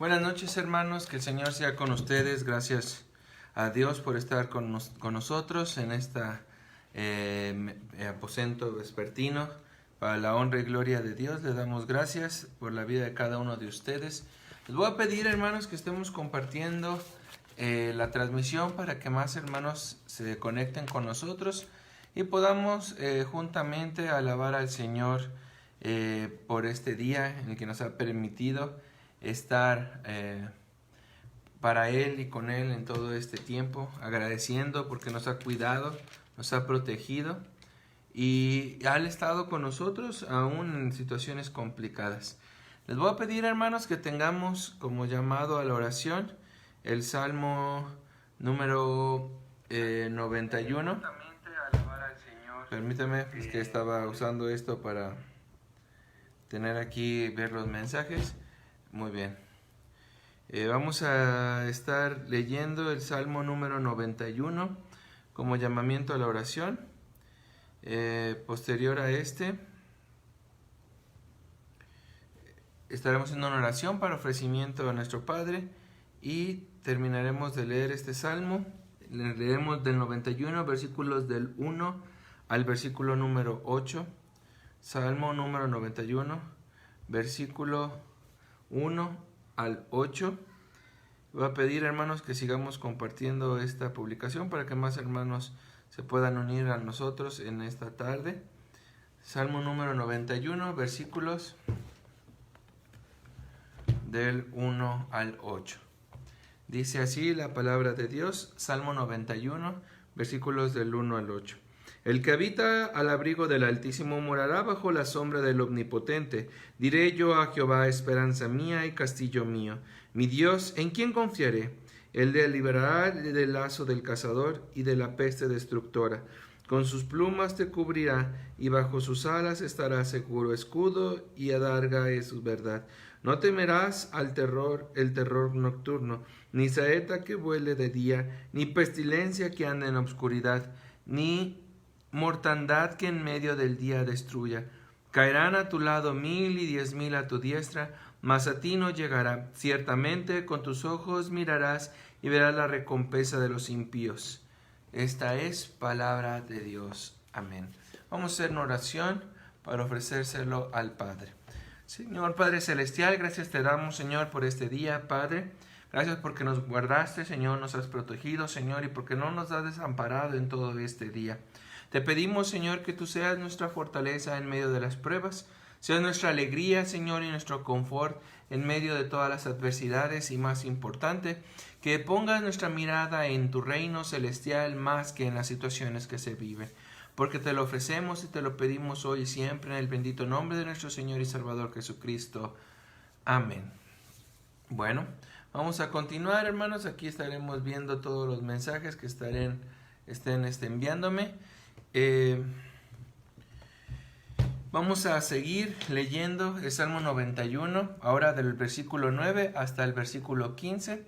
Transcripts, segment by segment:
Buenas noches, hermanos, que el Señor sea con ustedes. Gracias a Dios por estar con nosotros en esta aposento vespertino. Para la honra y gloria de Dios, le damos gracias por la vida de cada uno de ustedes. Les voy a pedir, hermanos, que estemos compartiendo la transmisión para que más hermanos se conecten con nosotros y podamos juntamente alabar al Señor por este día en el que nos ha permitido estar para Él y con Él en todo este tiempo, agradeciendo porque nos ha cuidado, nos ha protegido y ha estado con nosotros aún en situaciones complicadas. Les voy a pedir, hermanos, que tengamos como llamado a la oración el Salmo número 91. Permítame, es que estaba usando esto para tener aquí, ver los mensajes. Muy bien. Vamos a estar leyendo el Salmo número 91 como llamamiento a la oración. Posterior a este, estaremos haciendo una oración para ofrecimiento a nuestro Padre y terminaremos de leer este Salmo. Leeremos del 91, versículos del 1 al versículo número 8. Salmo número 91, versículo 1 al 8. Voy a pedir, hermanos, que sigamos compartiendo esta publicación para que más hermanos se puedan unir a nosotros en esta tarde. Salmo número 91, versículos del 1 al 8. Dice así la palabra de Dios, Salmo 91, versículos del 1 al 8. El que habita al abrigo del Altísimo morará bajo la sombra del Omnipotente. Diré yo a Jehová, esperanza mía y castillo mío, mi Dios, ¿en quién confiaré? Él le librará del lazo del cazador y de la peste destructora. Con sus plumas te cubrirá, y bajo sus alas estarás seguro. Escudo y adarga es su verdad. No temerás el terror nocturno, ni saeta que vuele de día, ni pestilencia que ande en obscuridad, ni mortandad que en medio del día destruya. Caerán a tu lado 1000 y 10,000 a tu diestra, mas a ti no llegará. Ciertamente con tus ojos mirarás y verás la recompensa de los impíos. Esta es palabra de Dios. Amén. Vamos a hacer una oración para ofrecérselo al Padre. Señor Padre Celestial, gracias te damos, Señor, por este día, Padre. Gracias porque nos guardaste, Señor, nos has protegido, Señor, y porque no nos has desamparado en todo este día. Te pedimos, Señor, que tú seas nuestra fortaleza en medio de las pruebas, seas nuestra alegría, Señor, y nuestro confort en medio de todas las adversidades, y más importante, que pongas nuestra mirada en tu reino celestial más que en las situaciones que se viven. Porque te lo ofrecemos y te lo pedimos hoy y siempre en el bendito nombre de nuestro Señor y Salvador Jesucristo. Amén. Bueno, vamos a continuar, hermanos. Aquí estaremos viendo todos los mensajes que estén enviándome. Vamos a seguir leyendo el Salmo 91, ahora del versículo 9 hasta el versículo 15.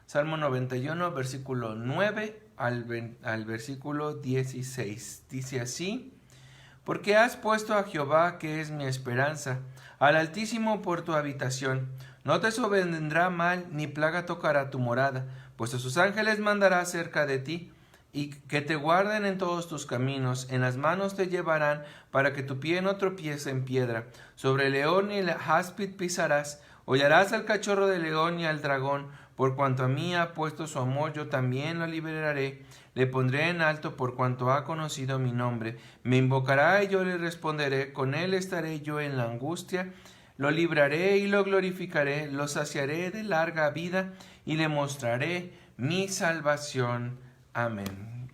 Salmo 91, versículo 9 al versículo 16. Dice así: Porque has puesto a Jehová, que es mi esperanza, al Altísimo por tu habitación. No te sobrevendrá mal, ni plaga tocará tu morada, pues a sus ángeles mandará cerca de ti, y que te guarden en todos tus caminos. En las manos te llevarán, para que tu pie no tropiece en piedra. Sobre el león y el áspid pisarás. Hollarás al cachorro del león y al dragón. Por cuanto a mí ha puesto su amor, yo también lo liberaré. Le pondré en alto por cuanto ha conocido mi nombre. Me invocará y yo le responderé. Con él estaré yo en la angustia. Lo libraré y lo glorificaré. Lo saciaré de larga vida y le mostraré mi salvación. Amén.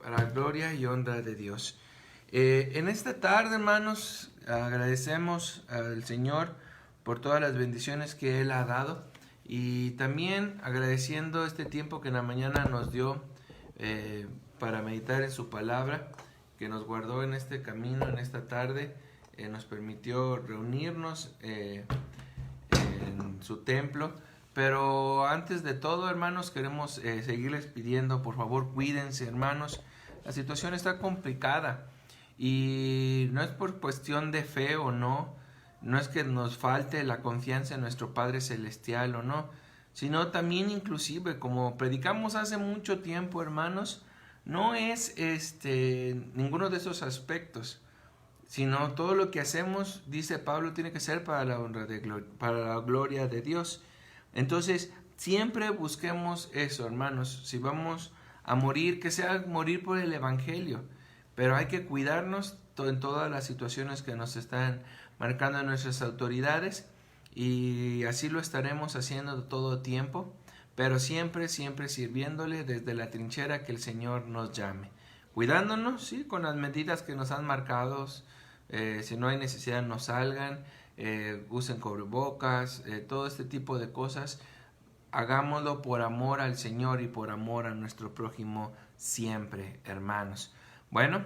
Para gloria y honra de Dios. En esta tarde, hermanos, agradecemos al Señor por todas las bendiciones que Él ha dado. Y también agradeciendo este tiempo que en la mañana nos dio para meditar en su palabra, que nos guardó en este camino, en esta tarde, nos permitió reunirnos en su templo. Pero antes de todo, hermanos, queremos seguirles pidiendo, por favor, cuídense, hermanos. La situación está complicada y no es por cuestión de fe o no, no es que nos falte la confianza en nuestro Padre Celestial o no, sino también inclusive, como predicamos hace mucho tiempo, hermanos, no es ninguno de esos aspectos, sino todo lo que hacemos, dice Pablo, tiene que ser para la honra para la gloria de Dios. Entonces, siempre busquemos eso, hermanos. Si vamos a morir, que sea morir por el Evangelio, pero hay que cuidarnos en todas las situaciones que nos están marcando nuestras autoridades, y así lo estaremos haciendo todo tiempo, pero siempre sirviéndole desde la trinchera que el Señor nos llame, cuidándonos, sí, con las medidas que nos han marcado. Si no hay necesidad, no salgan, usen cubrebocas, todo este tipo de cosas. Hagámoslo por amor al Señor y por amor a nuestro prójimo siempre, hermanos. Bueno,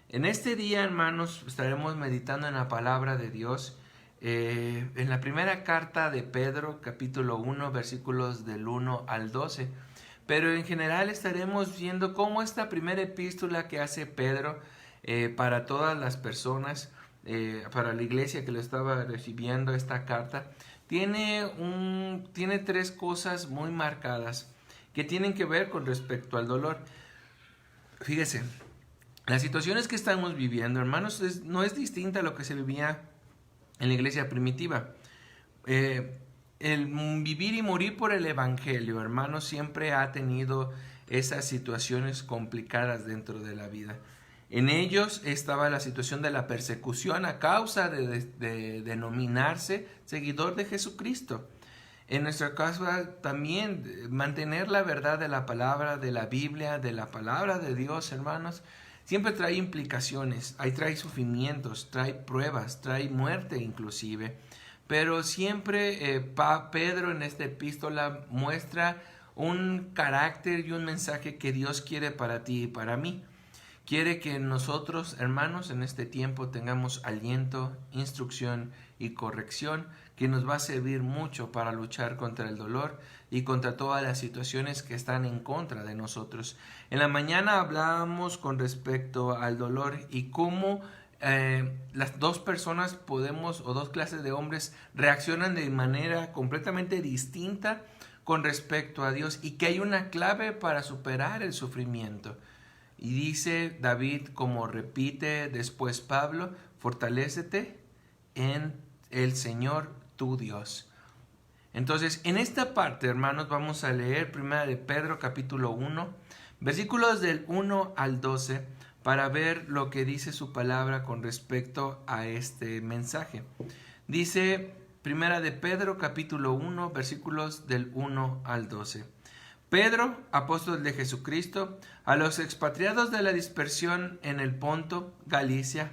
en este día, hermanos, estaremos meditando en la palabra de Dios, en la primera carta de Pedro, capítulo 1, versículos del 1 al 12. Pero en general estaremos viendo cómo esta primera epístola que hace Pedro para todas las personas, para la iglesia que lo estaba recibiendo esta carta, tiene tres cosas muy marcadas que tienen que ver con respecto al dolor. Fíjese, las situaciones que estamos viviendo, hermanos, no es distinta a lo que se vivía en la iglesia primitiva. El vivir y morir por el Evangelio, hermanos, siempre ha tenido esas situaciones complicadas dentro de la vida. En ellos estaba la situación de la persecución a causa de denominarse seguidor de Jesucristo. En nuestro caso también mantener la verdad de la palabra, de la Biblia, de la palabra de Dios, hermanos, siempre trae implicaciones, trae sufrimientos, trae pruebas, trae muerte inclusive. Pero siempre Pedro en esta epístola muestra un carácter y un mensaje que Dios quiere para ti y para mí. Quiere que nosotros, hermanos, en este tiempo tengamos aliento, instrucción y corrección que nos va a servir mucho para luchar contra el dolor y contra todas las situaciones que están en contra de nosotros. En la mañana hablábamos con respecto al dolor y cómo las dos personas o dos clases de hombres reaccionan de manera completamente distinta con respecto a Dios, y que hay una clave para superar el sufrimiento. Y dice David, como repite después Pablo, fortalécete en el Señor tu Dios. Entonces, en esta parte, hermanos, vamos a leer 1 de Pedro capítulo 1, versículos del 1 al 12, para ver lo que dice su palabra con respecto a este mensaje. Dice 1 de Pedro capítulo 1, versículos del 1 al 12. Pedro, apóstol de Jesucristo, a los expatriados de la dispersión en el Ponto, Galicia,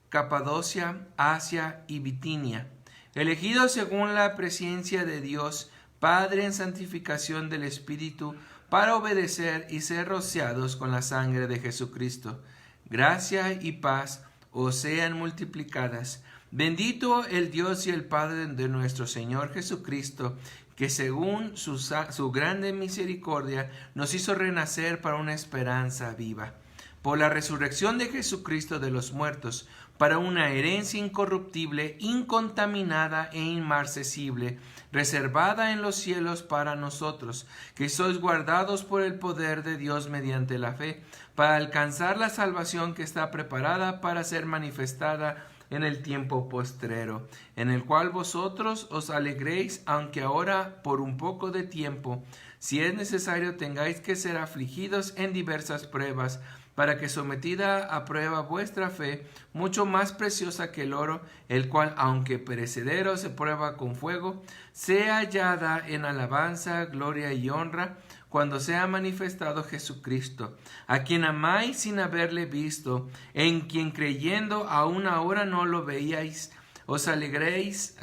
Capadocia, Asia y Bitinia, elegidos según la presencia de Dios, Padre en santificación del Espíritu, para obedecer y ser rociados con la sangre de Jesucristo. Gracia y paz os sean multiplicadas. Bendito el Dios y el Padre de nuestro Señor Jesucristo, que según su grande misericordia nos hizo renacer para una esperanza viva, por la resurrección de Jesucristo de los muertos, para una herencia incorruptible, incontaminada e inmarcesible, reservada en los cielos para nosotros, que sois guardados por el poder de Dios mediante la fe, para alcanzar la salvación que está preparada para ser manifestada en el tiempo postrero, en el cual vosotros os alegréis, aunque ahora por un poco de tiempo, si es necesario, tengáis que ser afligidos en diversas pruebas, para que sometida a prueba vuestra fe, mucho más preciosa que el oro, el cual, aunque perecedero, se prueba con fuego, sea hallada en alabanza, gloria y honra, cuando sea manifestado Jesucristo, a quien amáis sin haberle visto, en quien creyendo aún ahora no lo veíais, os alegréis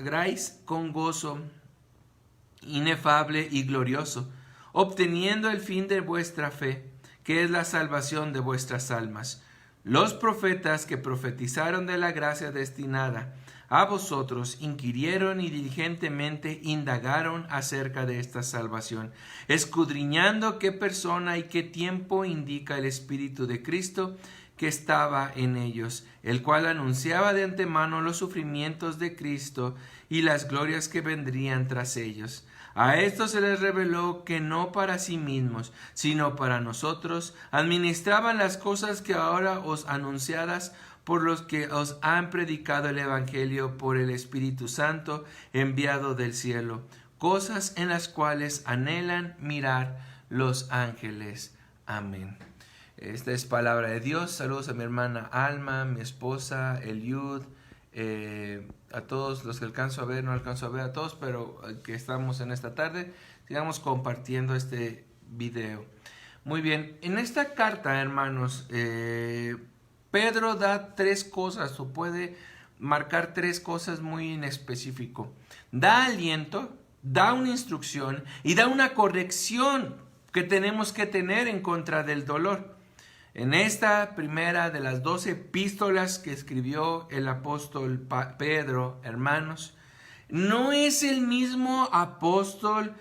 con gozo inefable y glorioso, obteniendo el fin de vuestra fe, que es la salvación de vuestras almas. Los profetas que profetizaron de la gracia destinada a vosotros inquirieron y diligentemente indagaron acerca de esta salvación, escudriñando qué persona y qué tiempo indica el Espíritu de Cristo, que estaba en ellos, el cual anunciaba de antemano los sufrimientos de Cristo y las glorias que vendrían tras ellos. A esto se les reveló que no para sí mismos, sino para nosotros, administraban las cosas que ahora os anunciadas por los que os han predicado el Evangelio por el Espíritu Santo enviado del cielo, cosas en las cuales anhelan mirar los ángeles. Amén. Esta es palabra de Dios. Saludos a mi hermana Alma, mi esposa, Eliud, a todos los que alcanzo a ver, no alcanzo a ver a todos, pero que estamos en esta tarde, sigamos compartiendo este video. Muy bien, en esta carta, hermanos, Pedro da tres cosas, o puede marcar tres cosas muy en específico. Da aliento, da una instrucción y da una corrección que tenemos que tener en contra del dolor. En esta primera de las 2 epístolas que escribió el apóstol Pedro, hermanos, no es el mismo apóstol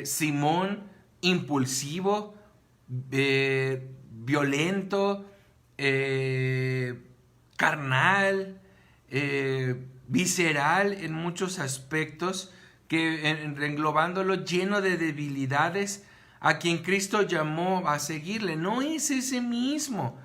Simón, impulsivo, violento, carnal, visceral en muchos aspectos, que englobándolo lleno de debilidades, a quien Cristo llamó a seguirle. No es ese mismo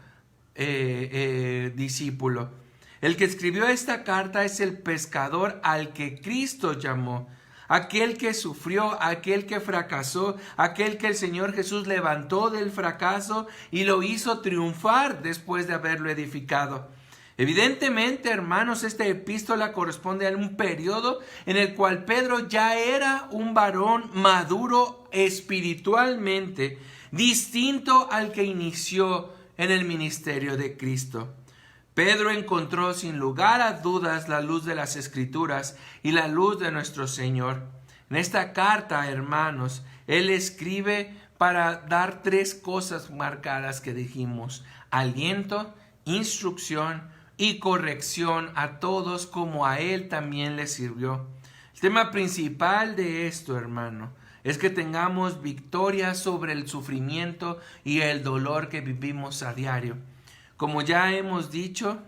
discípulo. El que escribió esta carta es el pescador al que Cristo llamó, aquel que sufrió, aquel que fracasó, aquel que el Señor Jesús levantó del fracaso y lo hizo triunfar después de haberlo edificado. Evidentemente, hermanos, esta epístola corresponde a un periodo en el cual Pedro ya era un varón maduro espiritualmente, distinto al que inició en el ministerio de Cristo. Pedro encontró sin lugar a dudas la luz de las Escrituras y la luz de nuestro Señor. En esta carta, hermanos, él escribe para dar tres cosas marcadas que dijimos: aliento, instrucción y corrección a todos como a él también le sirvió. El tema principal de esto, hermano, es que tengamos victoria sobre el sufrimiento y el dolor que vivimos a diario. Como ya hemos dicho,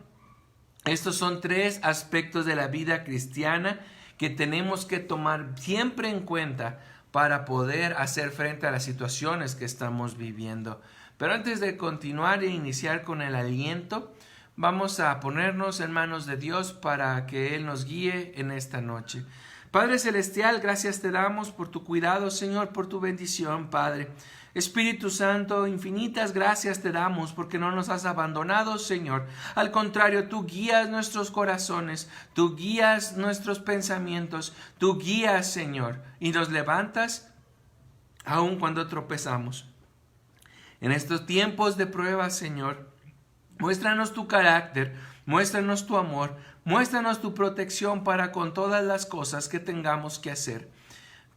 estos son tres aspectos de la vida cristiana que tenemos que tomar siempre en cuenta para poder hacer frente a las situaciones que estamos viviendo. Pero antes de continuar e iniciar con el aliento, vamos a ponernos en manos de Dios para que Él nos guíe en esta noche. Padre Celestial, gracias te damos por tu cuidado, Señor, por tu bendición, Padre. Espíritu Santo, infinitas gracias te damos porque no nos has abandonado, Señor. Al contrario, tú guías nuestros corazones, tú guías nuestros pensamientos, tú guías, Señor, y nos levantas aun cuando tropezamos. En estos tiempos de prueba, Señor, muéstranos tu carácter, muéstranos tu amor, muéstranos tu protección para con todas las cosas que tengamos que hacer.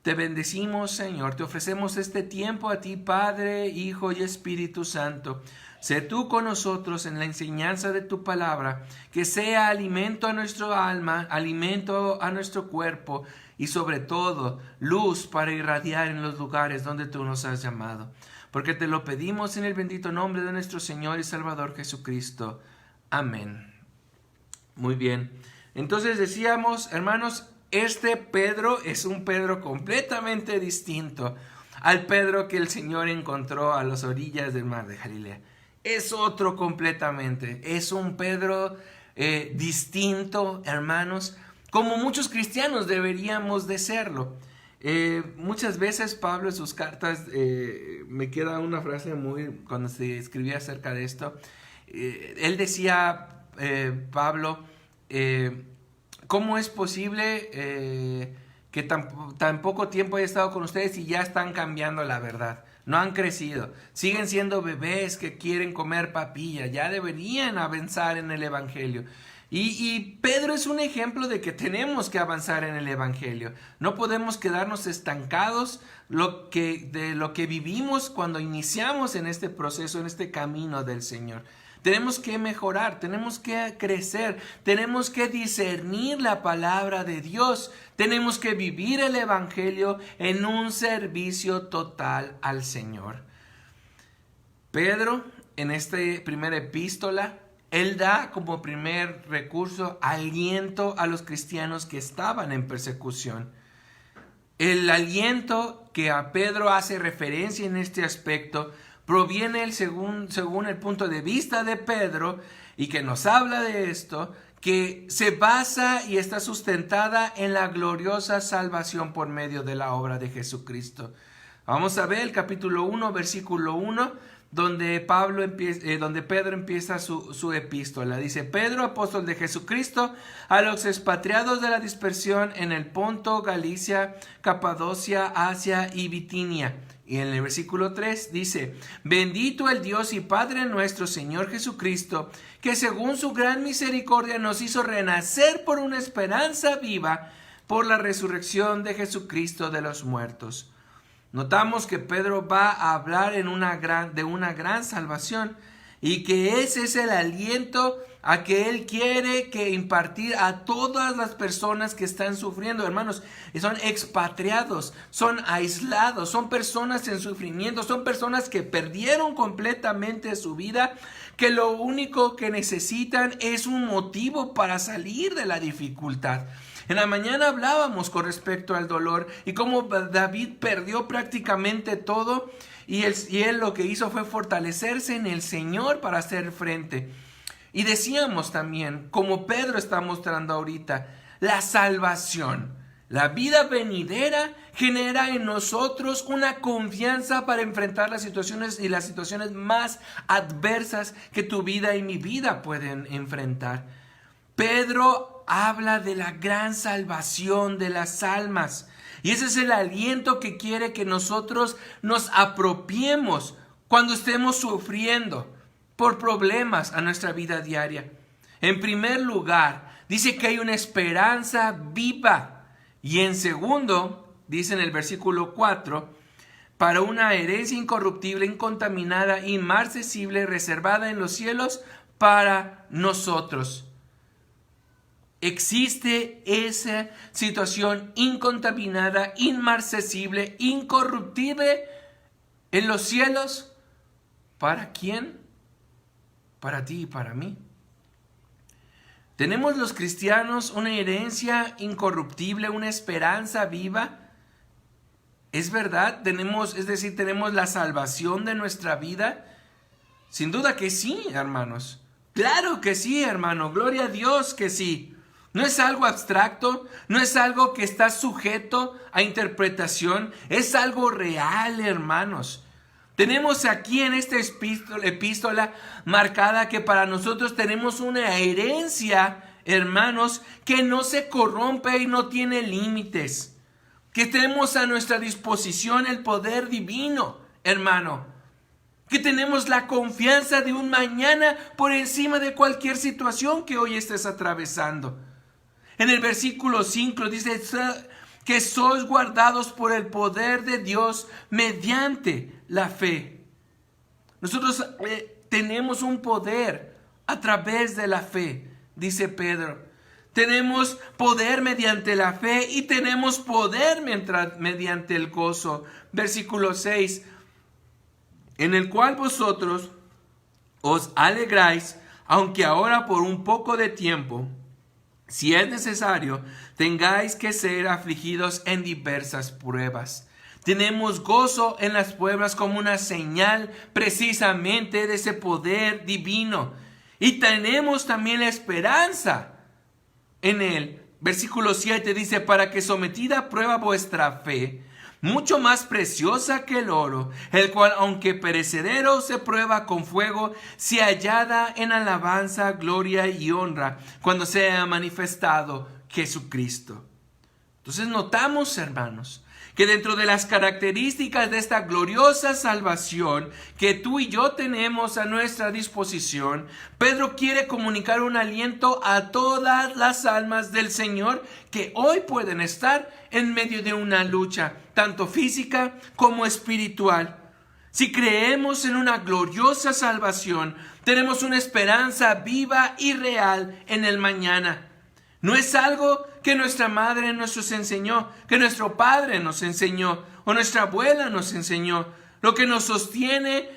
Te bendecimos, Señor, te ofrecemos este tiempo a ti, Padre, Hijo y Espíritu Santo. Sé tú con nosotros en la enseñanza de tu palabra, que sea alimento a nuestro alma, alimento a nuestro cuerpo y sobre todo luz para irradiar en los lugares donde tú nos has llamado. Porque te lo pedimos en el bendito nombre de nuestro Señor y Salvador Jesucristo. Amén. Muy bien. Entonces decíamos, hermanos, este Pedro es un Pedro completamente distinto al Pedro que el Señor encontró a las orillas del mar de Galilea. Es otro completamente. Es un Pedro distinto, hermanos, como muchos cristianos deberíamos de serlo. Muchas veces Pablo en sus cartas, me queda una frase muy, cuando se escribía acerca de esto, él decía, Pablo, ¿cómo es posible que tan poco tiempo haya estado con ustedes y ya están cambiando la verdad? No han crecido, siguen siendo bebés que quieren comer papilla, ya deberían avanzar en el Evangelio. Y Pedro es un ejemplo de que tenemos que avanzar en el Evangelio. No podemos quedarnos estancados de lo que vivimos cuando iniciamos en este proceso, en este camino del Señor. Tenemos que mejorar, tenemos que crecer, tenemos que discernir la palabra de Dios, tenemos que vivir el Evangelio en un servicio total al Señor. Pedro en esta primera epístola, él da como primer recurso aliento a los cristianos que estaban en persecución. El aliento que a Pedro hace referencia en este aspecto proviene según el punto de vista de Pedro, y que nos habla de esto, que se basa y está sustentada en la gloriosa salvación por medio de la obra de Jesucristo. Vamos a ver el capítulo 1, versículo 1, donde Pedro empieza su epístola. Dice: Pedro, apóstol de Jesucristo, a los expatriados de la dispersión en el Ponto, Galicia, Capadocia, Asia y Bitinia. Y en el versículo 3 dice: bendito el Dios y Padre nuestro Señor Jesucristo, que según su gran misericordia nos hizo renacer por una esperanza viva, por la resurrección de Jesucristo de los muertos. Notamos que Pedro va a hablar de una gran salvación, y que ese es el aliento a que él quiere que impartir a todas las personas que están sufriendo, hermanos. Son expatriados, son aislados, son personas en sufrimiento, son personas que perdieron completamente su vida, que lo único que necesitan es un motivo para salir de la dificultad. En la mañana hablábamos con respecto al dolor y cómo David perdió prácticamente todo, y él lo que hizo fue fortalecerse en el Señor para hacer frente. Y decíamos también, como Pedro está mostrando ahorita, la salvación, la vida venidera, genera en nosotros una confianza para enfrentar las situaciones más adversas que tu vida y mi vida pueden enfrentar. Pedro habla de la gran salvación de las almas, y ese es el aliento que quiere que nosotros nos apropiemos cuando estemos sufriendo por problemas a nuestra vida diaria. En primer lugar, dice que hay una esperanza viva, y en segundo, dice en el versículo 4, para una herencia incorruptible, incontaminada, inmarcesible, reservada en los cielos para nosotros. Existe esa situación incontaminada, inmarcesible, incorruptible en los cielos. ¿Para quién? Para ti y para mí. ¿Tenemos los cristianos una herencia incorruptible, una esperanza viva? ¿Es verdad? ¿Tenemos la salvación de nuestra vida? Sin duda que sí, hermanos. Claro que sí, hermano. Gloria a Dios que sí. No es algo abstracto, no es algo que está sujeto a interpretación, es algo real, hermanos. Tenemos aquí en esta epístola marcada que para nosotros tenemos una herencia, hermanos, que no se corrompe y no tiene límites. Que tenemos a nuestra disposición el poder divino, hermano. Que tenemos la confianza de un mañana por encima de cualquier situación que hoy estés atravesando. En el versículo 5 dice que sois guardados por el poder de Dios mediante la fe. Nosotros tenemos un poder a través de la fe, dice Pedro. Tenemos poder mediante la fe y tenemos poder mediante el gozo. Versículo 6, en el cual vosotros os alegráis, aunque ahora por un poco de tiempo, si es necesario, tengáis que ser afligidos en diversas pruebas. Tenemos gozo en las pruebas como una señal precisamente de ese poder divino. Y tenemos también la esperanza en él. Versículo 7 dice: para que sometida a prueba vuestra fe, mucho más preciosa que el oro, el cual aunque perecedero se prueba con fuego, se hallada en alabanza, gloria y honra cuando sea manifestado Jesucristo. Entonces notamos, hermanos, que dentro de las características de esta gloriosa salvación que tú y yo tenemos a nuestra disposición, Pedro quiere comunicar un aliento a todas las almas del Señor que hoy pueden estar en medio de una lucha, tanto física como espiritual. Si creemos en una gloriosa salvación, tenemos una esperanza viva y real en el mañana. No es algo que nuestra madre nos enseñó, que nuestro padre nos enseñó o nuestra abuela nos enseñó. Lo que nos sostiene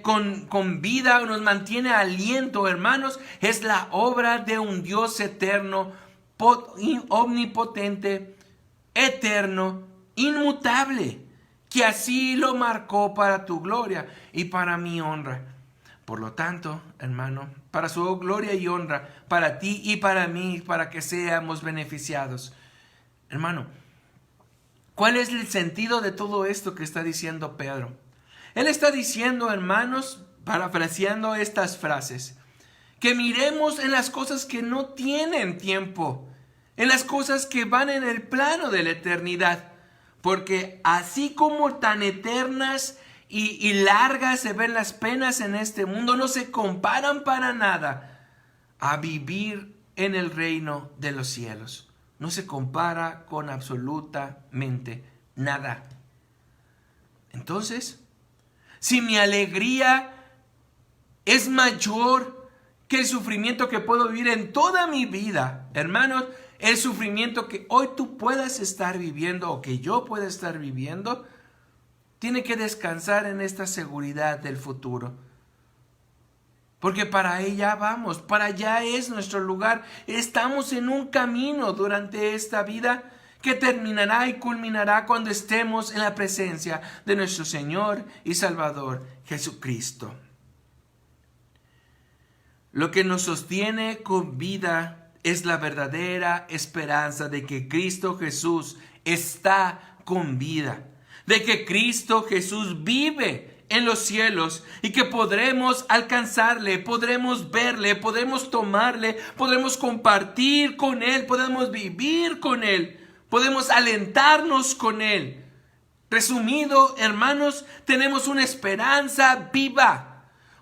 con vida, nos mantiene aliento, hermanos, es la obra de un Dios eterno, omnipotente, eterno, inmutable, que así lo marcó para tu gloria y para mi honra. Por lo tanto, hermano, para su gloria y honra, para ti y para mí, para que seamos beneficiados. Hermano, ¿cuál es el sentido de todo esto que está diciendo Pedro? Él está diciendo, hermanos, parafraseando estas frases, que miremos en las cosas que no tienen tiempo, en las cosas que van en el plano de la eternidad, porque así como tan eternas y largas se ven las penas en este mundo, no se comparan para nada a vivir en el reino de los cielos. No se compara con absolutamente nada. Entonces, si mi alegría es mayor que el sufrimiento que puedo vivir en toda mi vida, hermanos, el sufrimiento que hoy tú puedas estar viviendo o que yo pueda estar viviendo, tiene que descansar en esta seguridad del futuro. Porque para allá vamos, para allá es nuestro lugar. Estamos en un camino durante esta vida que terminará y culminará cuando estemos en la presencia de nuestro Señor y Salvador Jesucristo. Lo que nos sostiene con vida es la verdadera esperanza de que Cristo Jesús está con vida, de que Cristo Jesús vive en los cielos y que podremos alcanzarle, podremos verle, podremos tomarle, podremos compartir con Él, podemos vivir con Él, podemos alentarnos con Él. Resumido, hermanos, tenemos una esperanza viva.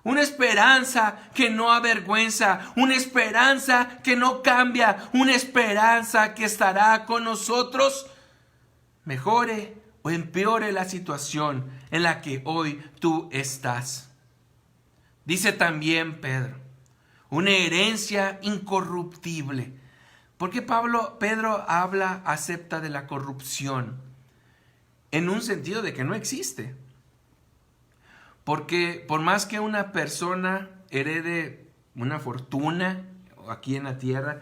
Una esperanza que no avergüenza, una esperanza que no cambia, una esperanza que estará con nosotros, mejore o empeore la situación en la que hoy tú estás. Dice también Pedro, una herencia incorruptible. ¿Por qué Pedro acepta de la corrupción? En un sentido de que no existe. Porque por más que una persona herede una fortuna aquí en la tierra,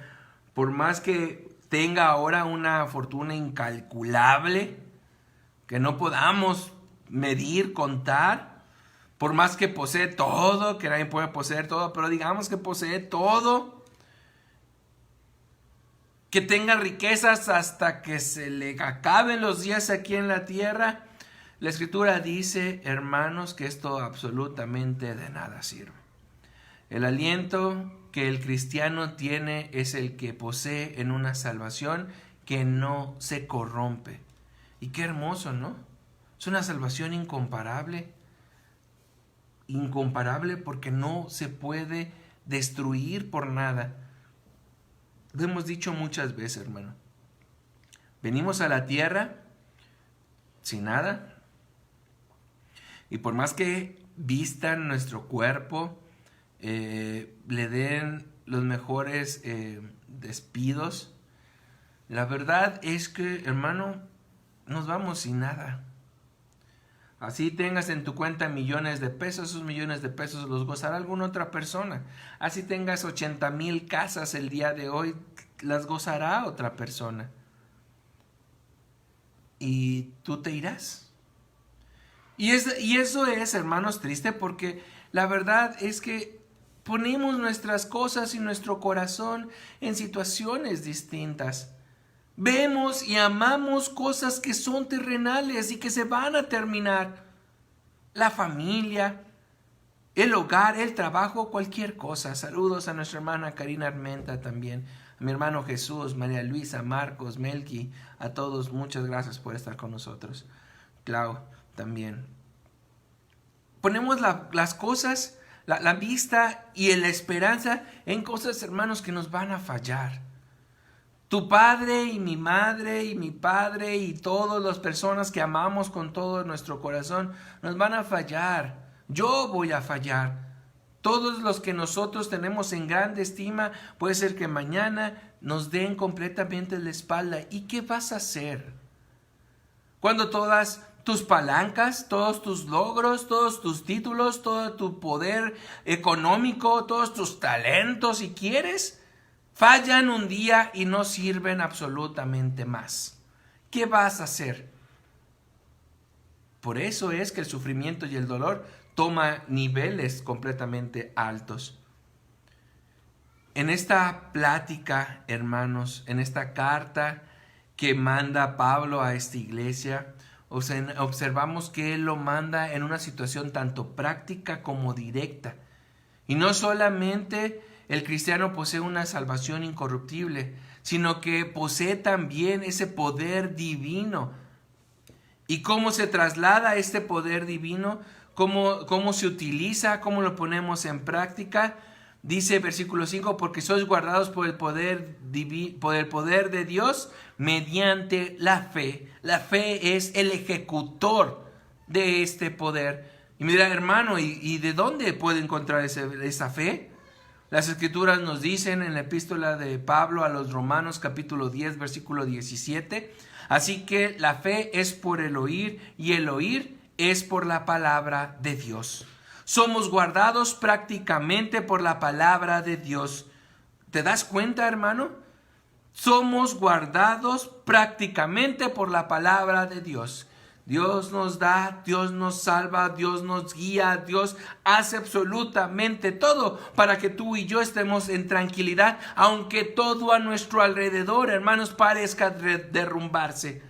por más que tenga ahora una fortuna incalculable, que no podamos medir, contar, por más que posee todo, que nadie puede poseer todo, pero digamos que posee todo, que tenga riquezas hasta que se le acaben los días aquí en la tierra, la Escritura dice, hermanos, que esto absolutamente de nada sirve. El aliento que el cristiano tiene es el que posee en una salvación que no se corrompe. Y qué hermoso, ¿no? Es una salvación incomparable. Incomparable porque no se puede destruir por nada. Lo hemos dicho muchas veces, hermano. Venimos a la tierra sin nada. Y por más que vistan nuestro cuerpo, le den los mejores despidos, la verdad es que, hermano, nos vamos sin nada. Así tengas en tu cuenta millones de pesos, esos millones de pesos los gozará alguna otra persona. Así tengas 80,000 casas el día de hoy, las gozará otra persona. Y tú te irás. Y eso es, hermanos, triste porque la verdad es que ponemos nuestras cosas y nuestro corazón en situaciones distintas. Vemos y amamos cosas que son terrenales y que se van a terminar. La familia, el hogar, el trabajo, cualquier cosa. Saludos a nuestra hermana Karina Armenta también, a mi hermano Jesús, María Luisa, Marcos, Melqui, a todos muchas gracias por estar con nosotros. Clau también. Ponemos las cosas, la vista y la esperanza en cosas, hermanos, que nos van a fallar. Tu padre y mi madre y mi padre y todas las personas que amamos con todo nuestro corazón nos van a fallar. Yo voy a fallar. Todos los que nosotros tenemos en grande estima, puede ser que mañana nos den completamente la espalda. ¿Y qué vas a hacer? Cuando todas tus palancas, todos tus logros, todos tus títulos, todo tu poder económico, todos tus talentos, si quieres, fallan un día y no sirven absolutamente más. ¿Qué vas a hacer? Por eso es que el sufrimiento y el dolor toma niveles completamente altos. En esta plática, hermanos, en esta carta que manda Pablo a esta iglesia, observamos que él lo manda en una situación tanto práctica como directa. Y no solamente el cristiano posee una salvación incorruptible, sino que posee también ese poder divino. ¿Y cómo se traslada este poder divino? ¿Cómo se utiliza? ¿Cómo lo ponemos en práctica? Dice versículo 5, porque sois guardados por el poder de Dios mediante la fe. La fe es el ejecutor de este poder. Y mira, hermano, ¿y de dónde puede encontrar esa fe? Las escrituras nos dicen en la epístola de Pablo a los Romanos capítulo 10 versículo 17. Así que la fe es por el oír y el oír es por la palabra de Dios. Somos guardados prácticamente por la palabra de Dios. ¿Te das cuenta, hermano? Somos guardados prácticamente por la palabra de Dios. Dios nos da, Dios nos salva, Dios nos guía, Dios hace absolutamente todo para que tú y yo estemos en tranquilidad, aunque todo a nuestro alrededor, hermanos, parezca derrumbarse.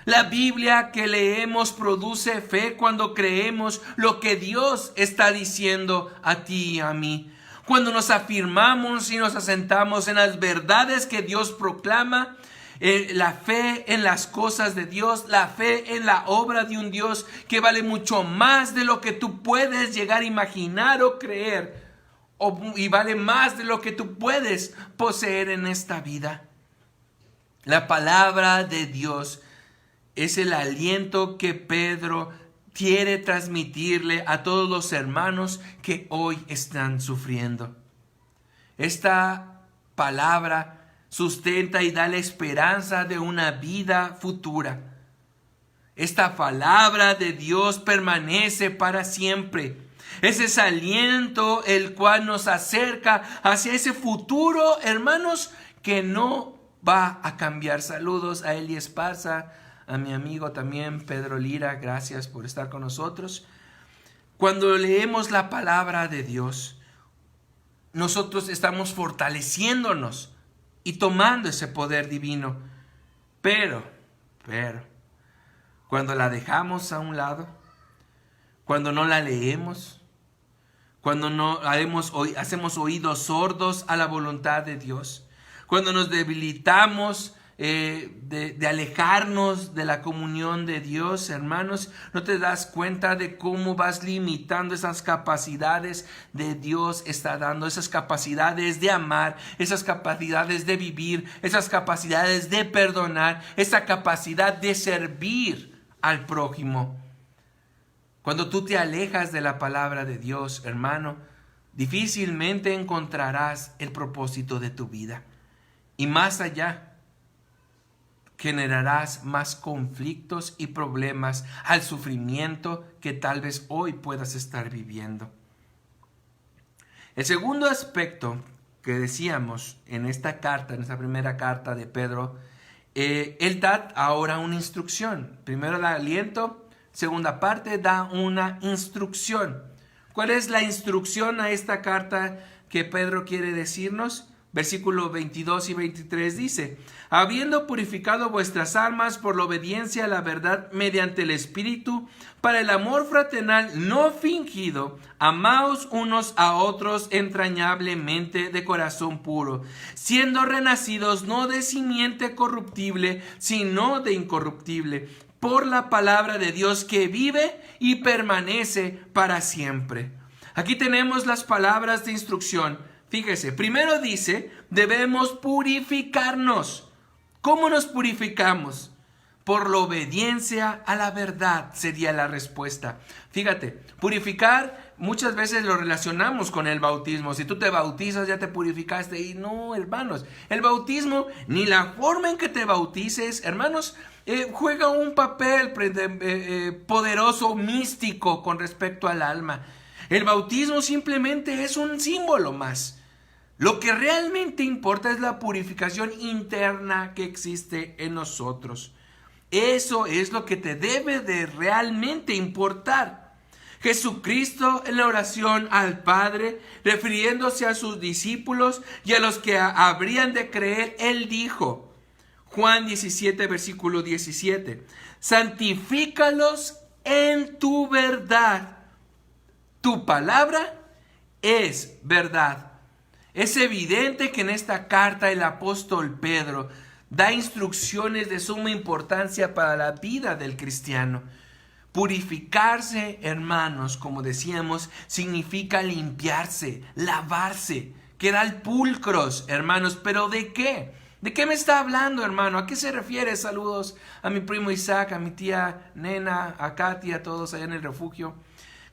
La Biblia que leemos produce fe cuando creemos lo que Dios está diciendo a ti y a mí. Cuando nos afirmamos y nos asentamos en las verdades que Dios proclama, la fe en las cosas de Dios, la fe en la obra de un Dios que vale mucho más de lo que tú puedes llegar a imaginar o creer, y vale más de lo que tú puedes poseer en esta vida. La palabra de Dios es el aliento que Pedro quiere transmitirle a todos los hermanos que hoy están sufriendo. Esta palabra sustenta y da la esperanza de una vida futura. Esta palabra de Dios permanece para siempre. Es ese aliento el cual nos acerca hacia ese futuro, hermanos, que no va a cambiar. Saludos a Eli Esparza, a mi amigo también Pedro Lira, gracias por estar con nosotros. Cuando leemos la palabra de Dios, nosotros estamos fortaleciéndonos y tomando ese poder divino. Pero, cuando la dejamos a un lado, cuando no la leemos, cuando no hacemos oídos sordos a la voluntad de Dios, cuando nos debilitamos de alejarnos de la comunión de Dios, hermanos, no te das cuenta de cómo vas limitando esas capacidades de Dios está dando, esas capacidades de amar, esas capacidades de vivir, esas capacidades de perdonar, esa capacidad de servir al prójimo. Cuando tú te alejas de la palabra de Dios, hermano, difícilmente encontrarás el propósito de tu vida. Y más allá, generarás más conflictos y problemas al sufrimiento que tal vez hoy puedas estar viviendo. El segundo aspecto que decíamos en esta carta, en esta primera carta de Pedro, él da ahora una instrucción. Primero da aliento, segunda parte da una instrucción. ¿Cuál es la instrucción a esta carta que Pedro quiere decirnos? Versículos 22 y 23 dice: habiendo purificado vuestras almas por la obediencia a la verdad mediante el Espíritu, para el amor fraternal no fingido, amaos unos a otros entrañablemente de corazón puro, siendo renacidos no de simiente corruptible, sino de incorruptible, por la palabra de Dios que vive y permanece para siempre. Aquí tenemos las palabras de instrucción. Fíjese, primero dice, debemos purificarnos. ¿Cómo nos purificamos? Por la obediencia a la verdad sería la respuesta. Fíjate, purificar muchas veces lo relacionamos con el bautismo. Si tú te bautizas ya te purificaste. Y no, hermanos, el bautismo ni la forma en que te bautices, hermanos, juega un papel poderoso, místico con respecto al alma. El bautismo simplemente es un símbolo más. Lo que realmente importa es la purificación interna que existe en nosotros. Eso es lo que te debe de realmente importar. Jesucristo en la oración al Padre, refiriéndose a sus discípulos y a los que habrían de creer, Él dijo, Juan 17, versículo 17, santifícalos en tu verdad. Tu palabra es verdad. Es evidente que en esta carta el apóstol Pedro da instrucciones de suma importancia para la vida del cristiano. Purificarse, hermanos, como decíamos, significa limpiarse, lavarse, quedar pulcros, hermanos. ¿Pero de qué? ¿De qué me está hablando, hermano? ¿A qué se refiere? Saludos a mi primo Isaac, a mi tía Nena, a Katy, a todos allá en el refugio.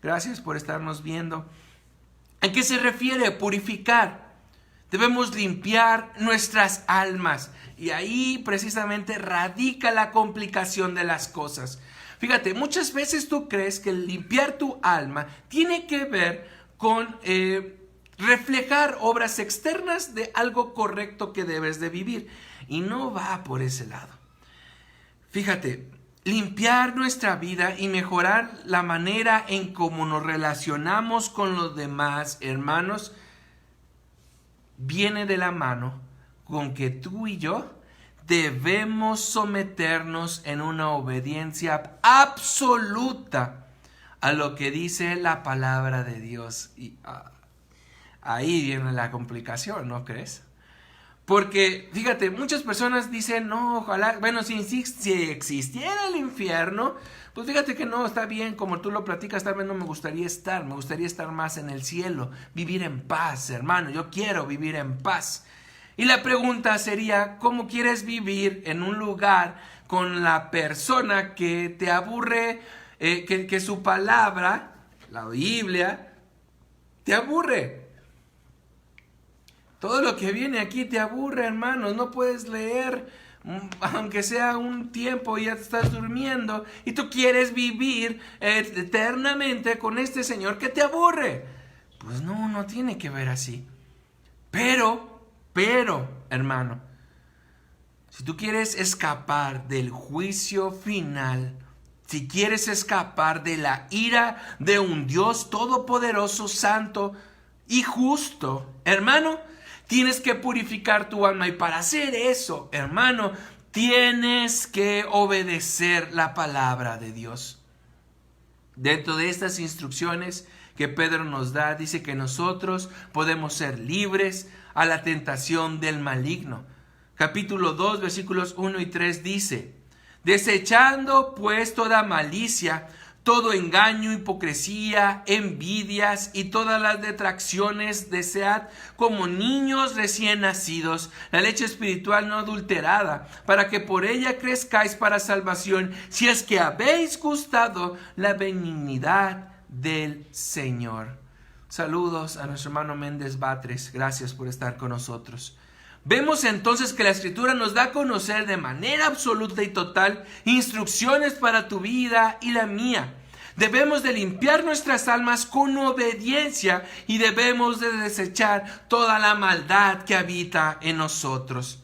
Gracias por estarnos viendo. ¿A qué se refiere purificar? Debemos limpiar nuestras almas. Y ahí precisamente radica la complicación de las cosas. Fíjate, muchas veces tú crees que limpiar tu alma tiene que ver con reflejar obras externas de algo correcto que debes de vivir. Y no va por ese lado. Fíjate, limpiar nuestra vida y mejorar la manera en cómo nos relacionamos con los demás, hermanos, viene de la mano con que tú y yo debemos someternos en una obediencia absoluta a lo que dice la palabra de Dios. Y ahí viene la complicación, ¿no crees? Porque, fíjate, muchas personas dicen, no, ojalá, bueno, si existiera el infierno, pues fíjate que no, está bien, como tú lo platicas, tal vez no me gustaría estar más en el cielo, vivir en paz, hermano, yo quiero vivir en paz. Y la pregunta sería, ¿cómo quieres vivir en un lugar con la persona que te aburre, que su palabra, la Biblia, te aburre? Todo lo que viene aquí te aburre, hermanos. No puedes leer, aunque sea un tiempo, y ya te estás durmiendo. Y tú quieres vivir eternamente con este Señor que te aburre. Pues no tiene que ver así. Pero, hermano, si tú quieres escapar del juicio final, si quieres escapar de la ira de un Dios todopoderoso, santo y justo, hermano, tienes que purificar tu alma. Y para hacer eso, hermano, tienes que obedecer la palabra de Dios. Dentro de estas instrucciones que Pedro nos da, dice que nosotros podemos ser libres a la tentación del maligno. Capítulo 2, versículos 1 y 3 dice, desechando pues toda malicia, todo engaño, hipocresía, envidias y todas las detracciones, desead como niños recién nacidos la leche espiritual no adulterada, para que por ella crezcáis para salvación, si es que habéis gustado la benignidad del Señor. Saludos a nuestro hermano Méndez Batres, gracias por estar con nosotros. Vemos entonces que la Escritura nos da a conocer de manera absoluta y total instrucciones para tu vida y la mía. Debemos de limpiar nuestras almas con obediencia y debemos de desechar toda la maldad que habita en nosotros.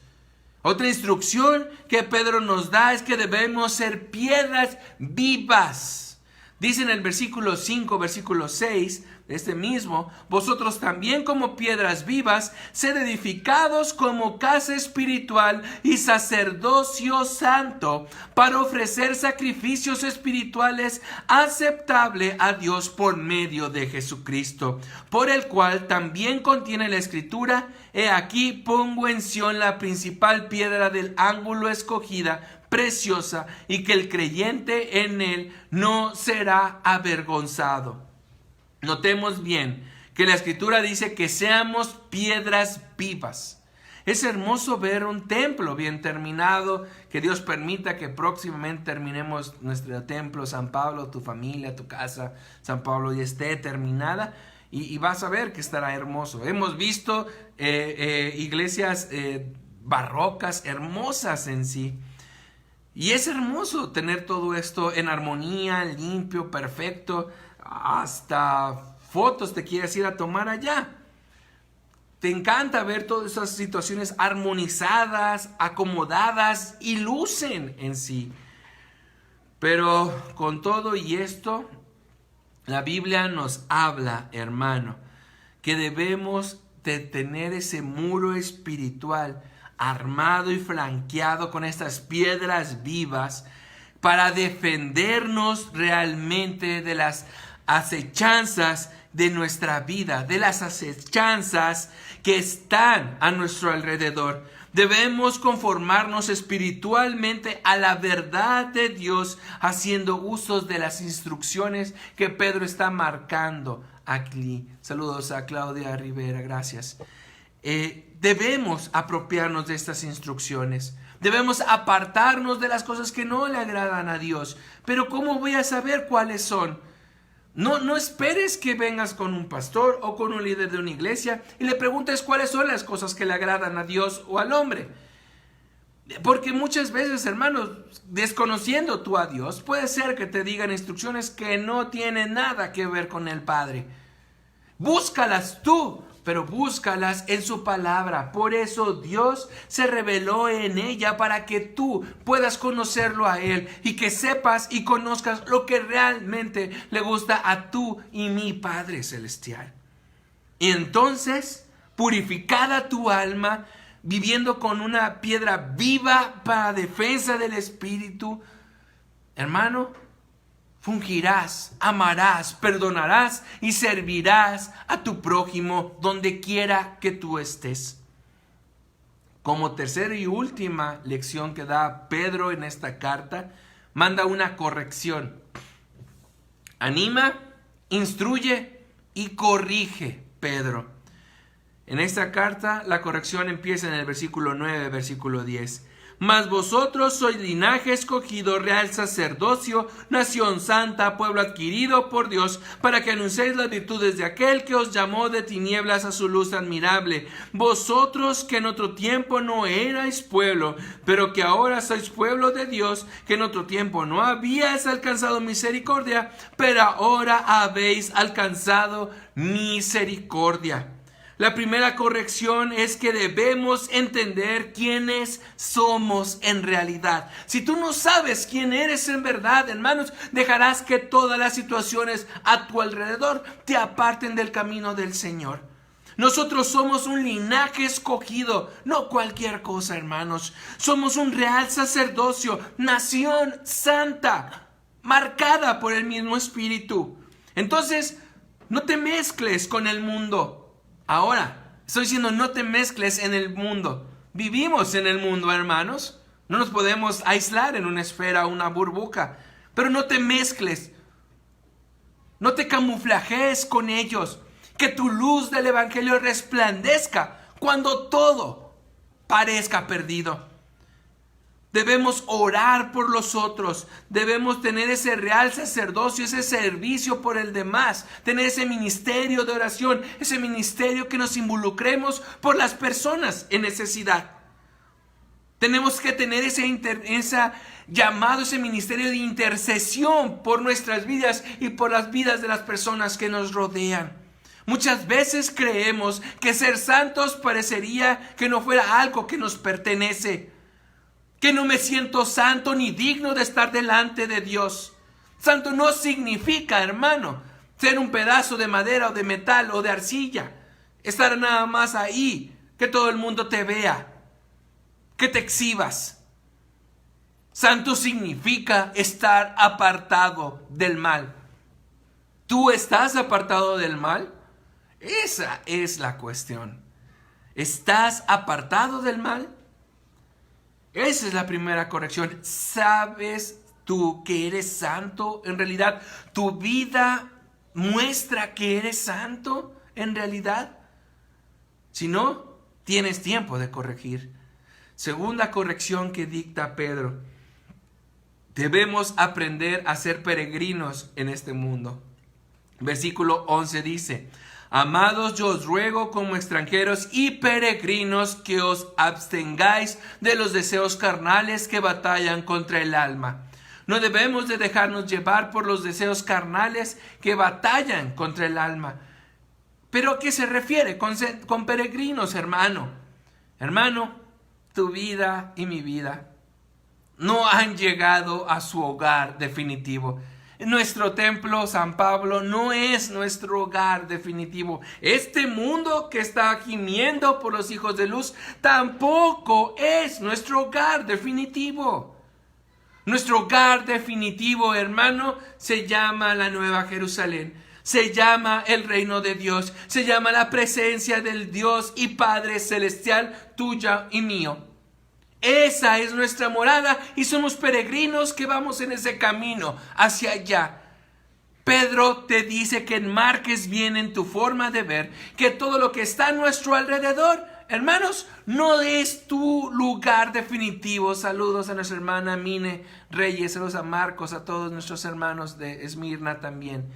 Otra instrucción que Pedro nos da es que debemos ser piedras vivas. Dice en el versículo 5, versículo 6, este mismo, vosotros también como piedras vivas, sed edificados como casa espiritual y sacerdocio santo, para ofrecer sacrificios espirituales aceptables a Dios por medio de Jesucristo, por el cual también contiene la Escritura, he aquí pongo en Sión la principal piedra del ángulo escogida, preciosa, y que el creyente en él no será avergonzado. Notemos bien que la Escritura dice que seamos piedras vivas. Es hermoso ver un templo bien terminado, que Dios permita que próximamente terminemos nuestro templo, San Pablo, tu familia, tu casa, San Pablo, y esté terminada, y vas a ver que estará hermoso. Hemos visto iglesias barrocas, hermosas en sí. Y es hermoso tener todo esto en armonía, limpio, perfecto. Hasta fotos te quieres ir a tomar allá. Te encanta ver todas esas situaciones armonizadas, acomodadas y lucen en sí. Pero con todo y esto, la Biblia nos habla, hermano, que debemos de tener ese muro espiritual armado y flanqueado con estas piedras vivas para defendernos realmente de las acechanzas de nuestra vida, de las acechanzas que están a nuestro alrededor. Debemos conformarnos espiritualmente a la verdad de Dios, haciendo usos de las instrucciones que Pedro está marcando aquí. Saludos a Claudia Rivera, gracias. Debemos apropiarnos de estas instrucciones. Debemos apartarnos de las cosas que no le agradan a Dios. Pero ¿cómo voy a saber cuáles son? No esperes que vengas con un pastor o con un líder de una iglesia y le preguntes cuáles son las cosas que le agradan a Dios o al hombre. Porque muchas veces, hermanos, desconociendo tú a Dios, puede ser que te digan instrucciones que no tienen nada que ver con el Padre. Búscalas tú, pero búscalas en su palabra. Por eso Dios se reveló en ella para que tú puedas conocerlo a Él y que sepas y conozcas lo que realmente le gusta a tú y mi Padre Celestial. Y entonces, purificada tu alma, viviendo con una piedra viva para defensa del Espíritu, hermano, fungirás, amarás, perdonarás y servirás a tu prójimo donde quiera que tú estés. Como tercera y última lección que da Pedro en esta carta, manda una corrección. Anima, instruye y corrige Pedro. En esta carta la corrección empieza en el versículo 9, versículo 10. Mas vosotros sois linaje escogido, real sacerdocio, nación santa, pueblo adquirido por Dios, para que anunciéis las virtudes de aquel que os llamó de tinieblas a su luz admirable. Vosotros que en otro tiempo no erais pueblo, pero que ahora sois pueblo de Dios, que en otro tiempo no habíais alcanzado misericordia, pero ahora habéis alcanzado misericordia. La primera corrección es que debemos entender quiénes somos en realidad. Si tú no sabes quién eres en verdad, hermanos, dejarás que todas las situaciones a tu alrededor te aparten del camino del Señor. Nosotros somos un linaje escogido, no cualquier cosa, hermanos. Somos un real sacerdocio, nación santa, marcada por el mismo Espíritu. Entonces, no te mezcles con el mundo. Ahora, estoy diciendo no te mezcles en el mundo. Vivimos en el mundo, hermanos. No nos podemos aislar en una esfera, una burbuja. Pero no te mezcles. No te camuflajes con ellos. Que tu luz del evangelio resplandezca cuando todo parezca perdido. Debemos orar por los otros. Debemos tener ese real sacerdocio, ese servicio por el demás. Tener ese ministerio de oración, ese ministerio que nos involucremos por las personas en necesidad. Tenemos que tener ese llamado, ese ministerio de intercesión por nuestras vidas y por las vidas de las personas que nos rodean. Muchas veces creemos que ser santos parecería que no fuera algo que nos pertenece. Que no me siento santo ni digno de estar delante de Dios. Santo no significa, hermano, ser un pedazo de madera o de metal o de arcilla. Estar nada más ahí, que todo el mundo te vea, que te exhibas. Santo significa estar apartado del mal. ¿Tú estás apartado del mal? Esa es la cuestión. ¿Estás apartado del mal? Esa es la primera corrección. ¿Sabes tú que eres santo? En realidad, ¿tu vida muestra que eres santo en realidad? Si no, tienes tiempo de corregir. Segunda corrección que dicta Pedro. Debemos aprender a ser peregrinos en este mundo. Versículo 11 dice: Amados, yo os ruego como extranjeros y peregrinos que os abstengáis de los deseos carnales que batallan contra el alma. No debemos de dejarnos llevar por los deseos carnales que batallan contra el alma. ¿Pero a qué se refiere con peregrinos, hermano? Hermano, tu vida y mi vida no han llegado a su hogar definitivo. Nuestro templo, San Pablo, no es nuestro hogar definitivo. Este mundo que está gimiendo por los hijos de luz tampoco es nuestro hogar definitivo. Nuestro hogar definitivo, hermano, se llama la Nueva Jerusalén. Se llama el reino de Dios. Se llama la presencia del Dios y Padre Celestial, tuya y mío. Esa es nuestra morada y somos peregrinos que vamos en ese camino hacia allá. Pedro te dice que enmarques bien en tu forma de ver que todo lo que está a nuestro alrededor, hermanos, no es tu lugar definitivo. Saludos a nuestra hermana Mine Reyes, saludos a Marcos, a todos nuestros hermanos de Esmirna también.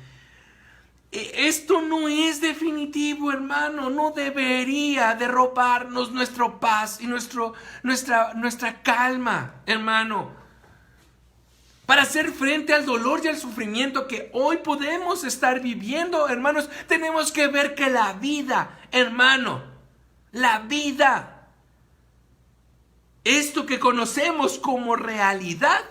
Esto no es definitivo, hermano. No debería derroparnos nuestra paz y nuestra calma, hermano. Para hacer frente al dolor y al sufrimiento que hoy podemos estar viviendo, hermanos, tenemos que ver que la vida, hermano, la vida, esto que conocemos como realidad,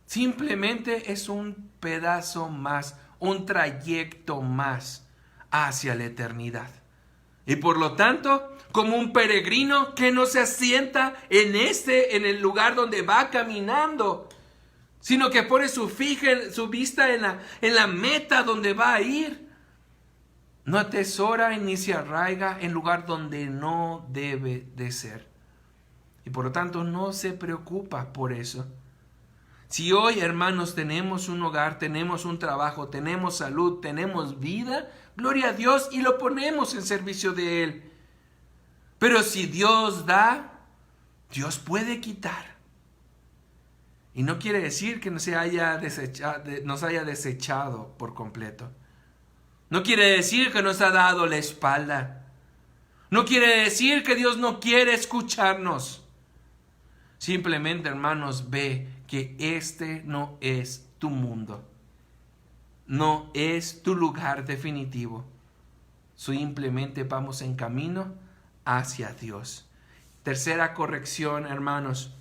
simplemente es un pedazo más, un trayecto más hacia la eternidad. Y por lo tanto, como un peregrino que no se asienta en el lugar donde va caminando, sino que pone su vista en la meta donde va a ir, no atesora ni se arraiga en lugar donde no debe de ser. Y por lo tanto no se preocupa por eso. Si hoy, hermanos, tenemos un hogar, tenemos un trabajo, tenemos salud, tenemos vida, gloria a Dios, y lo ponemos en servicio de Él. Pero si Dios da, Dios puede quitar. Y no quiere decir que nos haya desechado por completo. No quiere decir que nos ha dado la espalda. No quiere decir que Dios no quiere escucharnos. Simplemente, hermanos, ve que este no es tu mundo. No es tu lugar definitivo. Simplemente vamos en camino hacia Dios. Tercera corrección, hermanos,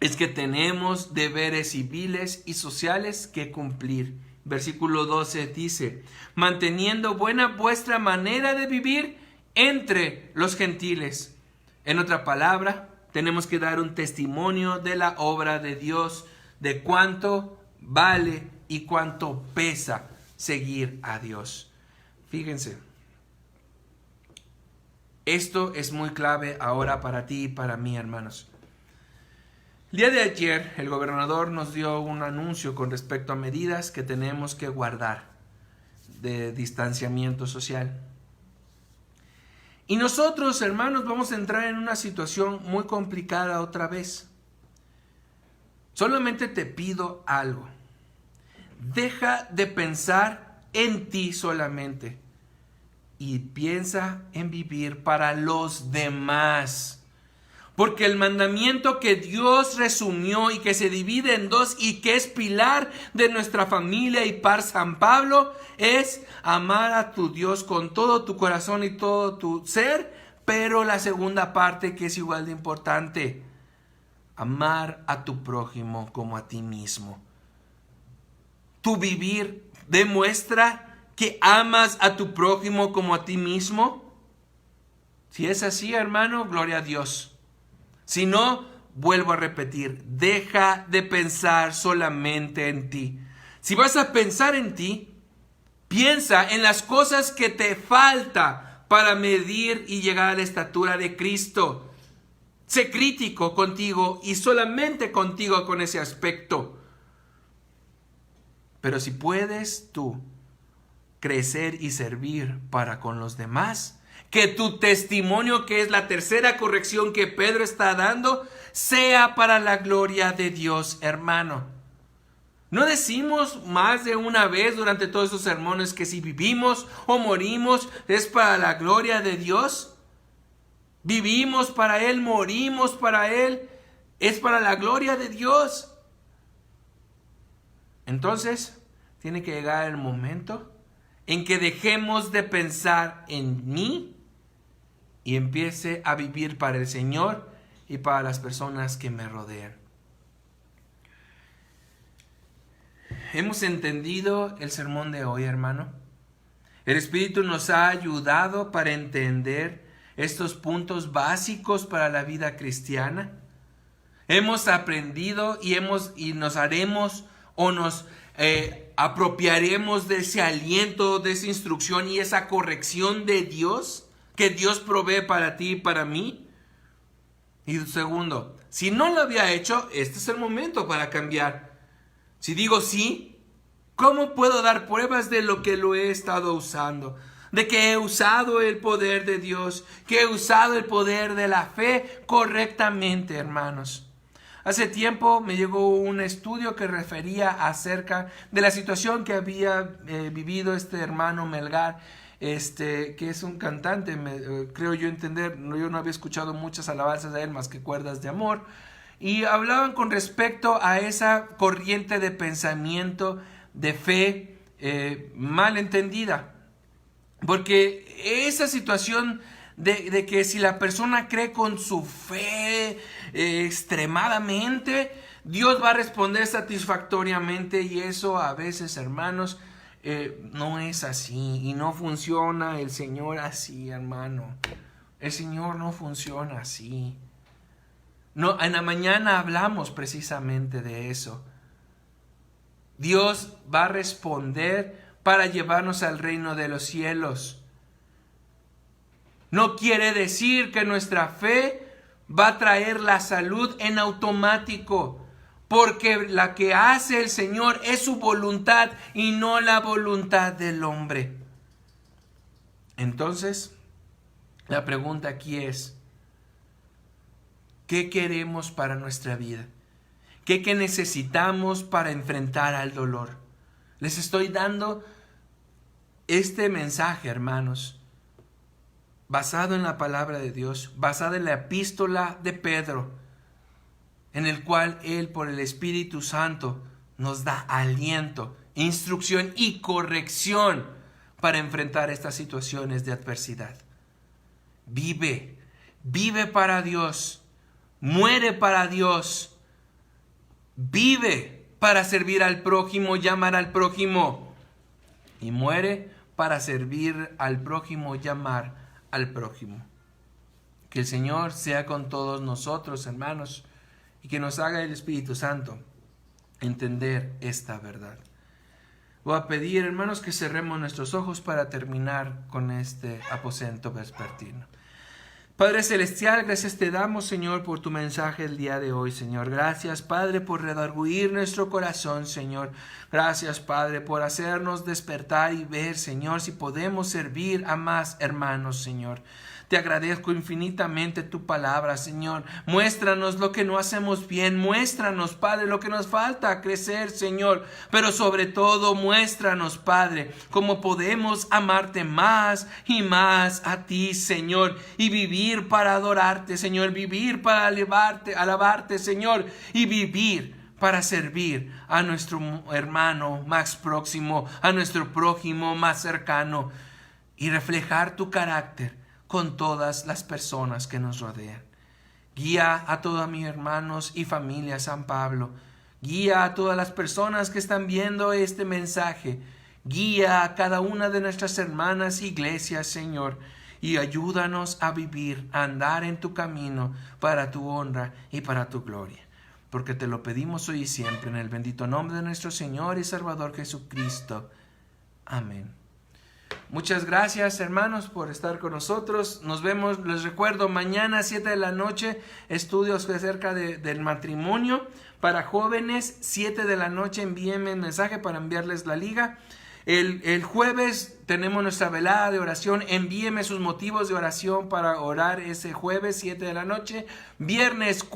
es que tenemos deberes civiles y sociales que cumplir. Versículo 12 dice: manteniendo buena vuestra manera de vivir entre los gentiles. En otra palabra, tenemos que dar un testimonio de la obra de Dios, de cuánto vale y cuánto pesa seguir a Dios. Fíjense, esto es muy clave ahora para ti y para mí, hermanos. El día de ayer, el gobernador nos dio un anuncio con respecto a medidas que tenemos que guardar de distanciamiento social. Y nosotros, hermanos, vamos a entrar en una situación muy complicada otra vez. Solamente te pido algo. Deja de pensar en ti solamente y piensa en vivir para los demás. Porque el mandamiento que Dios resumió y que se divide en dos y que es pilar de nuestra familia y par San Pablo es amar a tu Dios con todo tu corazón y todo tu ser, pero la segunda parte que es igual de importante, amar a tu prójimo como a ti mismo. Tu vivir demuestra que amas a tu prójimo como a ti mismo. Si es así, hermano, gloria a Dios. Si no, vuelvo a repetir, deja de pensar solamente en ti. Si vas a pensar en ti, piensa en las cosas que te falta para medir y llegar a la estatura de Cristo. Sé crítico contigo y solamente contigo con ese aspecto. Pero si puedes tú crecer y servir para con los demás, que tu testimonio, que es la tercera corrección que Pedro está dando, sea para la gloria de Dios, hermano. No decimos más de una vez durante todos esos sermones que si vivimos o morimos es para la gloria de Dios. Vivimos para Él, morimos para Él, es para la gloria de Dios. Entonces, tiene que llegar el momento en que dejemos de pensar en mí y empiece a vivir para el Señor y para las personas que me rodean. ¿Hemos entendido el sermón de hoy, hermano? El Espíritu nos ha ayudado para entender estos puntos básicos para la vida cristiana. Hemos aprendido y nos haremos o nos apropiaremos de ese aliento, de esa instrucción y esa corrección de Dios que Dios provee para ti y para mí. Y segundo, si no lo había hecho, este es el momento para cambiar. Si digo sí, ¿cómo puedo dar pruebas de lo que lo he estado usando? De que he usado el poder de Dios, que he usado el poder de la fe correctamente, hermanos. Hace tiempo me llegó un estudio que refería acerca de la situación que había vivido este hermano Melgar, que es un cantante, creo yo entender, yo no había escuchado muchas alabanzas de él más que cuerdas de amor, y hablaban con respecto a esa corriente de pensamiento, de fe mal entendida, porque esa situación de que si la persona cree con su fe extremadamente, Dios va a responder satisfactoriamente, y eso a veces, hermanos, no es así y no funciona el Señor así, hermano. El Señor no funciona así. No, en la mañana hablamos precisamente de eso. Dios va a responder para llevarnos al reino de los cielos. No quiere decir que nuestra fe va a traer la salud en automático, porque la que hace el Señor es su voluntad y no la voluntad del hombre. Entonces, la pregunta aquí es, ¿qué queremos para nuestra vida? ¿Qué necesitamos para enfrentar al dolor? Les estoy dando este mensaje, hermanos, basado en la palabra de Dios, basado en la epístola de Pedro, en el cual Él, por el Espíritu Santo, nos da aliento, instrucción y corrección para enfrentar estas situaciones de adversidad. Vive para Dios, muere para Dios, vive para servir al prójimo, llamar al prójimo, y muere para servir al prójimo, llamar al prójimo. Que el Señor sea con todos nosotros, hermanos, y que nos haga el Espíritu Santo entender esta verdad. Voy a pedir, hermanos, que cerremos nuestros ojos para terminar con este aposento vespertino. Padre Celestial, gracias te damos, Señor, por tu mensaje el día de hoy, Señor. Gracias, Padre, por redarguir nuestro corazón, Señor. Gracias, Padre, por hacernos despertar y ver, Señor, si podemos servir a más hermanos, Señor. Te agradezco infinitamente tu palabra, Señor. Muéstranos lo que no hacemos bien. Muéstranos, Padre, lo que nos falta crecer, Señor. Pero sobre todo, muéstranos, Padre, cómo podemos amarte más y más a ti, Señor. Y vivir para adorarte, Señor. Vivir para alabarte, Señor. Y vivir para servir a nuestro hermano más próximo, a nuestro prójimo más cercano. Y reflejar tu carácter con todas las personas que nos rodean. Guía a todos mis hermanos y familia San Pablo. Guía a todas las personas que están viendo este mensaje. Guía a cada una de nuestras hermanas iglesias, Señor. Y ayúdanos a vivir, a andar en tu camino para tu honra y para tu gloria. Porque te lo pedimos hoy y siempre en el bendito nombre de nuestro Señor y Salvador Jesucristo. Amén. Muchas gracias, hermanos, por estar con nosotros. Nos vemos, les recuerdo, mañana a 7 de la noche, estudios acerca del matrimonio para jóvenes. 7 de la noche, envíenme un mensaje para enviarles la liga. El jueves tenemos nuestra velada de oración. Envíenme sus motivos de oración para orar ese jueves, 7 de la noche. Viernes,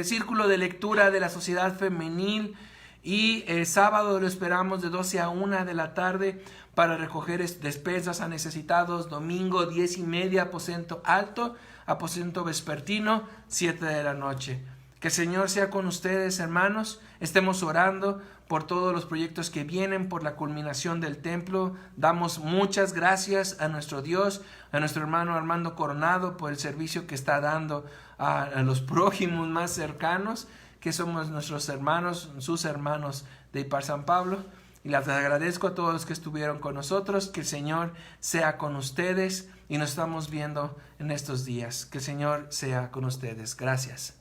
círculo de lectura de la Sociedad Femenil. Y el sábado lo esperamos de 12 a 1 de la tarde para recoger despensas a necesitados. Domingo 10:30, aposento alto, aposento vespertino, 7 de la noche. Que el Señor sea con ustedes, hermanos. Estemos orando por todos los proyectos que vienen, por la culminación del templo. Damos muchas gracias a nuestro Dios, a nuestro hermano Armando Coronado por el servicio que está dando a los prójimos más cercanos, que somos nuestros hermanos, sus hermanos de Ipar San Pablo. Y les agradezco a todos los que estuvieron con nosotros. Que el Señor sea con ustedes y nos estamos viendo en estos días. Que el Señor sea con ustedes. Gracias.